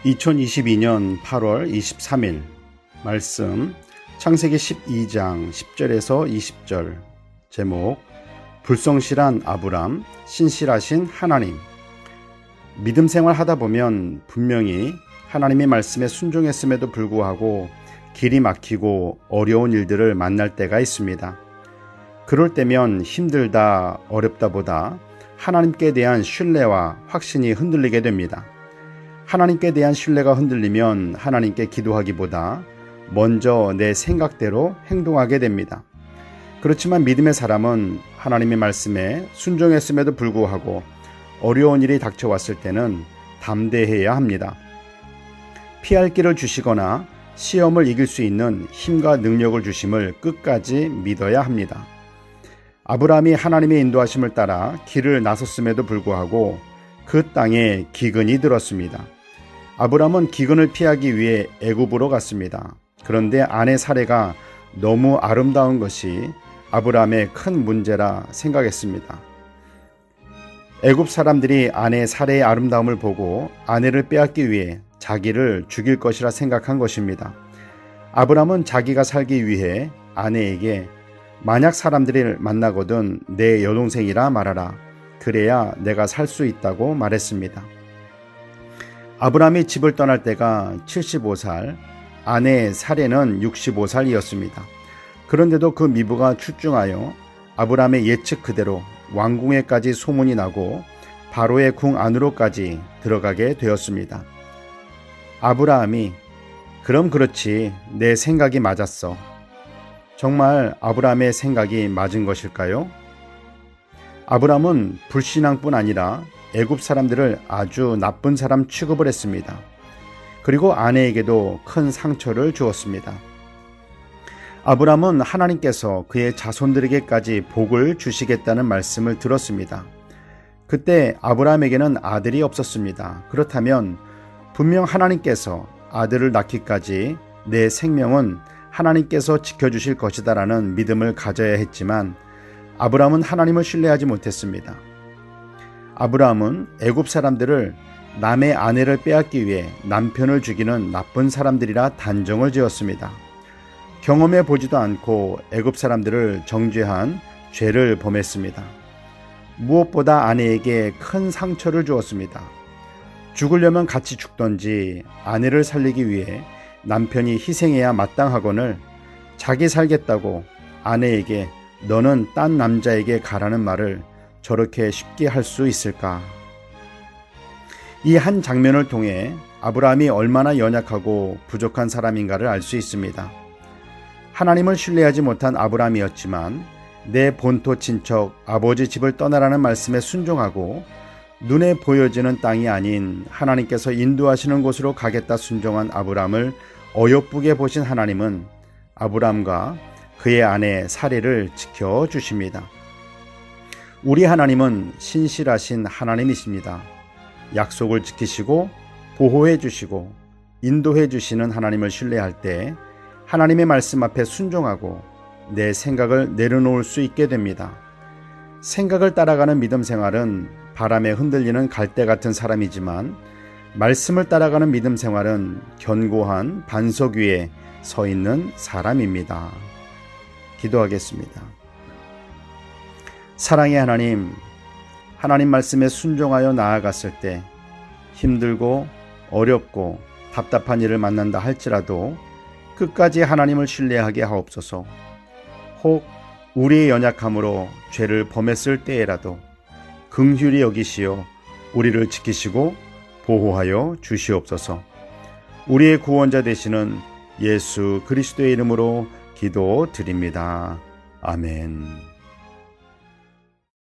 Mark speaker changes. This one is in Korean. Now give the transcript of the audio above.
Speaker 1: 2022년 8월 23일 말씀 창세기 12장 10절에서 20절. 제목 불성실한 아브람, 신실하신 하나님. 믿음 생활 하다 보면 분명히 하나님의 말씀에 순종했음에도 불구하고 길이 막히고 어려운 일들을 만날 때가 있습니다. 그럴 때면 힘들다, 어렵다 보다 하나님께 대한 신뢰와 확신이 흔들리게 됩니다. 하나님께 대한 신뢰가 흔들리면 하나님께 기도하기보다 먼저 내 생각대로 행동하게 됩니다. 그렇지만 믿음의 사람은 하나님의 말씀에 순종했음에도 불구하고 어려운 일이 닥쳐왔을 때는 담대해야 합니다. 피할 길을 주시거나 시험을 이길 수 있는 힘과 능력을 주심을 끝까지 믿어야 합니다. 아브라함이 하나님의 인도하심을 따라 길을 나섰음에도 불구하고 그 땅에 기근이 들었습니다. 아브라함은 기근을 피하기 위해 애굽으로 갔습니다. 그런데 아내 사레가 너무 아름다운 것이 아브라함의 큰 문제라 생각했습니다. 애굽 사람들이 아내 사레의 아름다움을 보고 아내를 빼앗기 위해 자기를 죽일 것이라 생각한 것입니다. 아브라함은 자기가 살기 위해 아내에게 만약 사람들을 만나거든 내 여동생이라 말하라. 그래야 내가 살 수 있다고 말했습니다. 아브라함이 집을 떠날 때가 75살, 아내 사레는 65살이었습니다. 그런데도 그 미부가 출중하여 아브라함의 예측 그대로 왕궁에까지 소문이 나고 바로의 궁 안으로까지 들어가게 되었습니다. 아브라함이 그럼 그렇지, 내 생각이 맞았어. 정말 아브라함의 생각이 맞은 것일까요? 아브라함은 불신앙뿐 아니라 애굽 사람들을 아주 나쁜 사람 취급을 했습니다. 그리고 아내에게도 큰 상처를 주었습니다. 아브라함은 하나님께서 그의 자손들에게까지 복을 주시겠다는 말씀을 들었습니다. 그때 아브라함에게는 아들이 없었습니다. 그렇다면 분명 하나님께서 아들을 낳기까지 내 생명은 하나님께서 지켜주실 것이다라는 믿음을 가져야 했지만 아브라함은 하나님을 신뢰하지 못했습니다. 아브라함은 애굽 사람들을 남의 아내를 빼앗기 위해 남편을 죽이는 나쁜 사람들이라 단정을 지었습니다. 경험해 보지도 않고 애굽 사람들을 정죄한 죄를 범했습니다. 무엇보다 아내에게 큰 상처를 주었습니다. 죽으려면 같이 죽던지 아내를 살리기 위해 남편이 희생해야 마땅하거늘 자기 살겠다고 아내에게 너는 딴 남자에게 가라는 말을 저렇게 쉽게 할 수 있을까? 이 한 장면을 통해 아브라함이 얼마나 연약하고 부족한 사람인가를 알 수 있습니다. 하나님을 신뢰하지 못한 아브라함이었지만 내 본토 친척 아버지 집을 떠나라는 말씀에 순종하고 눈에 보여지는 땅이 아닌 하나님께서 인도하시는 곳으로 가겠다 순종한 아브라함을 어여쁘게 보신 하나님은 아브라함과 그의 아내 사레를 지켜주십니다. 우리 하나님은 신실하신 하나님이십니다. 약속을 지키시고 보호해 주시고 인도해 주시는 하나님을 신뢰할 때 하나님의 말씀 앞에 순종하고 내 생각을 내려놓을 수 있게 됩니다. 생각을 따라가는 믿음 생활은 바람에 흔들리는 갈대 같은 사람이지만 말씀을 따라가는 믿음 생활은 견고한 반석 위에 서 있는 사람입니다. 기도하겠습니다. 사랑의 하나님, 하나님 말씀에 순종하여 나아갔을 때 힘들고 어렵고 답답한 일을 만난다 할지라도 끝까지 하나님을 신뢰하게 하옵소서. 혹 우리의 연약함으로 죄를 범했을 때에라도 긍휼히 여기시어 우리를 지키시고 보호하여 주시옵소서. 우리의 구원자 되시는 예수 그리스도의 이름으로 기도드립니다. 아멘.